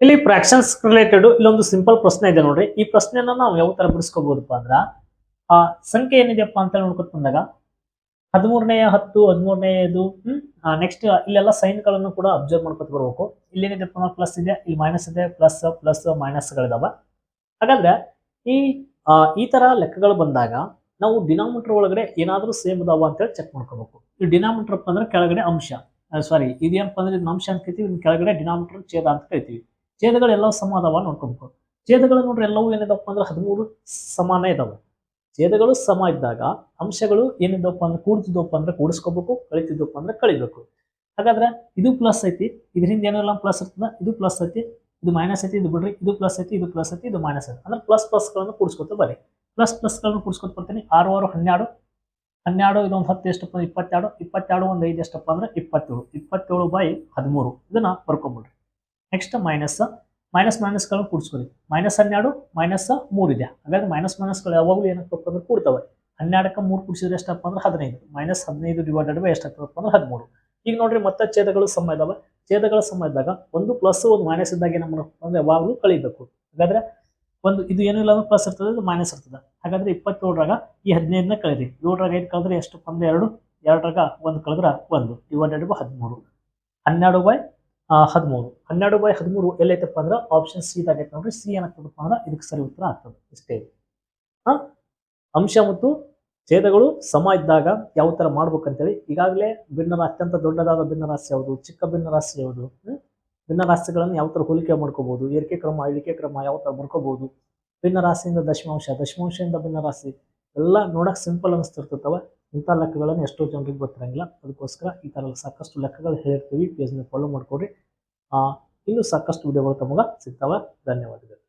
ಇಲ್ಲಿ fractions related ಇಲ್ಲೊಂದು simple ಪ್ರಶ್ನೆ ಇದೆ ನೋಡ್ರಿ. ಈ ಪ್ರಶ್ನೆಯನ್ನ ನಾವು ಯಾವ ತರ ಬಿಡಿಸ್ಕೋಬಹುದಪ್ಪ ಅಂದ್ರ ಆ ಸಂಖ್ಯೆ ಏನಿದೆಯಪ್ಪ ಅಂತ ನೋಡ್ಕೊತ ಬಂದಾಗ 13ನೇ 10 13ನೇದು ನೆಕ್ಸ್ಟ್ ಇಲ್ಲೆಲ್ಲ ಸೈನ್ ಗಳನ್ನು ಕೂಡ ಅಬ್ಸರ್ವ್ ಮಾಡ್ಕೊತ ಬರ್ಬೇಕು. ಇಲ್ಲಿ ಏನಿದೆಪ್ಪ ಅಂದ್ರೆ ಪ್ಲಸ್ ಇದೆ, ಇಲ್ಲಿ ಮೈನಸ್ ಇದೆ, ಪ್ಲಸ್ ಪ್ಲಸ್ ಮೈನಸ್ ಗಳಿದಾವ. ಹಾಗಾದ್ರೆ ಈ ಈ ತರ ಲೆಕ್ಕಗಳು ಬಂದಾಗ ನಾವು ಡಿನಾಮಿನೇಟರ್ ಒಳಗಡೆ ಏನಾದ್ರೂ ಸೇಮ್ ಇದಾವ ಅಂತ ಹೇಳಿ ಚೆಕ್ ಮಾಡ್ಕೋಬೇಕು. ಈ ಡಿನಾಮಿನೇಟರ್ ಅಪ್ಪ ಅಂದ್ರೆ ಕೆಳಗಡೆ ಅಂಶ, ಸಾರಿ ಇದೇನಪ್ಪ ಅಂದ್ರೆ ಇದನ್ನ ಅಂಶ ಅಂತ ಕರಿತೀವಿ, ಇದನ್ನ ಕೆಳಗಡೆ ಡಿನಾಮಿನೇಟರ್ ಛೇದ ಅಂತ ಕರಿತೀವಿ. ಛೇದಗಳು ಎಲ್ಲವೂ ಸಮ ಅದಾವ ನೋಡ್ಕೋಬೇಕು. ಛೇದಗಳು ನೋಡ್ರಿ ಎಲ್ಲವೂ ಏನಿದಪ್ಪ ಅಂದ್ರೆ 13 ಸಮಾನ ಇದಾವೆ. ಛೇದಗಳು ಸಮ ಇದ್ದಾಗ ಅಂಶಗಳು ಏನಿದ್ದಪ್ಪ ಅಂದ್ರೆ ಕೂಡ್ತಿದ್ದಪ್ಪ ಅಂದ್ರೆ ಕೂಡಿಸ್ಕೋಬೇಕು, ಕಳಿತಿದ್ದಪ್ಪ ಅಂದ್ರೆ ಕಳಿಬೇಕು. ಹಾಗಾದ್ರೆ ಇದು ಪ್ಲಸ್ ಐತಿ, ಇದರಿಂದ ಏನೆಲ್ಲ ಪ್ಲಸ್ ಇರ್ತದ, ಇದು ಪ್ಲಸ್ ಐತಿ, ಇದು ಮೈನಸ್ ಐತಿ, ಇದು ಬಿಡ್ರಿ, ಇದು ಪ್ಲಸ್ ಐತಿ, ಇದು ಪ್ಲಸ್ ಐತಿ, ಇದು ಮೈನಸ್ ಐತಿ. ಅಂದ್ರೆ ಪ್ಲಸ್ ಪ್ಲಸ್ ಗಳನ್ನು ಕೂಡಿಸ್ಕೊತ ಬರ್ರಿ. ಪ್ಲಸ್ ಪ್ಲಸ್ ಗಳನ್ನು ಕೂಡಿಸ್ಕೊತ ಬರ್ತೀನಿ. 6 6 12 12 ಇದೊಂದು 10 ಎಷ್ಟಪ್ಪ 22 22 ಒಂದು 5 ಎಷ್ಟಪ್ಪ ಅಂದ್ರೆ 27 27/13 ಇದನ್ನ ಬರ್ಕೊಂಬಿಡ್ರಿ. ನೆಕ್ಸ್ಟ್ ಮೈನಸ್ ಮೈನಸ್ ಮೈನಸ್ ಗಳನ್ನು ಕೂಡಿಸ್ಕೊಳ್ಳಿ. -12 -3 ಇದೆ. ಹಾಗಾದ್ರೆ ಮೈನಸ್ ಮೈನಸ್ ಗಳು ಯಾವಾಗಲೂ ಏನಾಗ್ತಪ್ಪ ಅಂದ್ರೆ ಕೂಡ್ತವೆ. 12ಕ್ಕೆ 3 ಕೂಡಿಸಿದ್ರೆ ಎಷ್ಟಪ್ಪ ಅಂದ್ರೆ 15 -15 ಡಿವೈಡೆಡ್ ಬೈ ಎಷ್ಟಾಗ್ತದಪ್ಪ ಅಂದ್ರೆ 13. ಈಗ ನೋಡ್ರಿ ಮತ್ತೆ ಛೇದಗಳು ಸಮ ಇದಾವೆ. ಛೇದಗಳ ಸಮ ಇದ್ದಾಗ ಒಂದು ಪ್ಲಸ್ ಒಂದು ಮೈನಸ್ ಇದ್ದಾಗ ಏನ್ ಮಾಡಬೇಕು ಅಂದ್ರೆ ಯಾವಾಗಲೂ ಕಳಿಬೇಕು. ಹಾಗಾದ್ರೆ ಒಂದು ಇದು ಏನು ಇಲ್ಲ ಅಂದ್ರೆ ಪ್ಲಸ್ ಇರ್ತದೆ, ಇದು ಮೈನಸ್ ಇರ್ತದೆ. ಹಾಗಾದ್ರೆ 27ರಾಗ ಈ 15ನ ಕಳೀರಿ. 7ರಾಗ 5 ಕಳೆದ್ರೆ ಎಷ್ಟಪ್ಪ ಅಂದ್ರೆ 2, 2ರಾಗ 1 ಕಳೆದ್ರೆ 1 ಡಿವೈಡೆಡ್ ಬೈ 13. 12/13 12/13 ಎಲ್ಲೈತಪ್ಪ ಅಂದ್ರೆ ಆಪ್ಷನ್ ಸಿ ಆಗೈತೆ ನೋಡ್ರಿ. ಸಿ ಏನಾಗ್ತದಪ್ಪ ಅಂದ್ರೆ ಇದಕ್ಕೆ ಸರಿ ಉತ್ತರ ಆಗ್ತದೆ. ಇಷ್ಟೇ. ಅಂಶ ಮತ್ತು ಛೇದಗಳು ಸಮ ಇದ್ದಾಗ ಯಾವ ತರ ಮಾಡ್ಬೇಕಂತೇಳಿ ಈಗಾಗಲೇ ಅತ್ಯಂತ ದೊಡ್ಡದಾದ ಭಿನ್ನರಾಶಿ ಯಾವುದು, ಚಿಕ್ಕ ಭಿನ್ನರಾಶಿ ಯಾವುದು, ಭಿನ್ನರಾಶಿಗಳನ್ನು ಯಾವ ತರ ಹೋಲಿಕೆ ಮಾಡ್ಕೋಬಹುದು, ಏರಿಕೆ ಕ್ರಮ ಇಳಿಕೆ ಕ್ರಮ ಯಾವ ತರ ಬರ್ಕೋಬಹುದು, ಭಿನ್ನರಾಶಿಯಿಂದ ದಶಮಾಂಶ, ದಶಮಾಂಶದಿಂದ ಭಿನ್ನರಾಶಿ ಎಲ್ಲ ನೋಡಕ್ ಸಿಂಪಲ್ ಅನಿಸ್ತಿರ್ತವ. ಇಂಥ ಲೆಕ್ಕಗಳನ್ನು ಎಷ್ಟೋ ಜನರಿಗೆ ಗೊತ್ತಿರಂಗಿಲ್ಲ. ಅದಕ್ಕೋಸ್ಕರ ಈ ತರ ಸಾಕಷ್ಟು ಲೆಕ್ಕಗಳು ಹೇಳಿರ್ತೀವಿ. ಪೇಜ್ನ ಫಾಲೋ ಮಾಡ್ಕೊಡ್ರಿ. ಇನ್ನೂ ಸಾಕಷ್ಟು ವಿಡಿಯೋಗಳು ತಮಗ ಸಿಗ್ತಾವ. ಧನ್ಯವಾದಗಳು.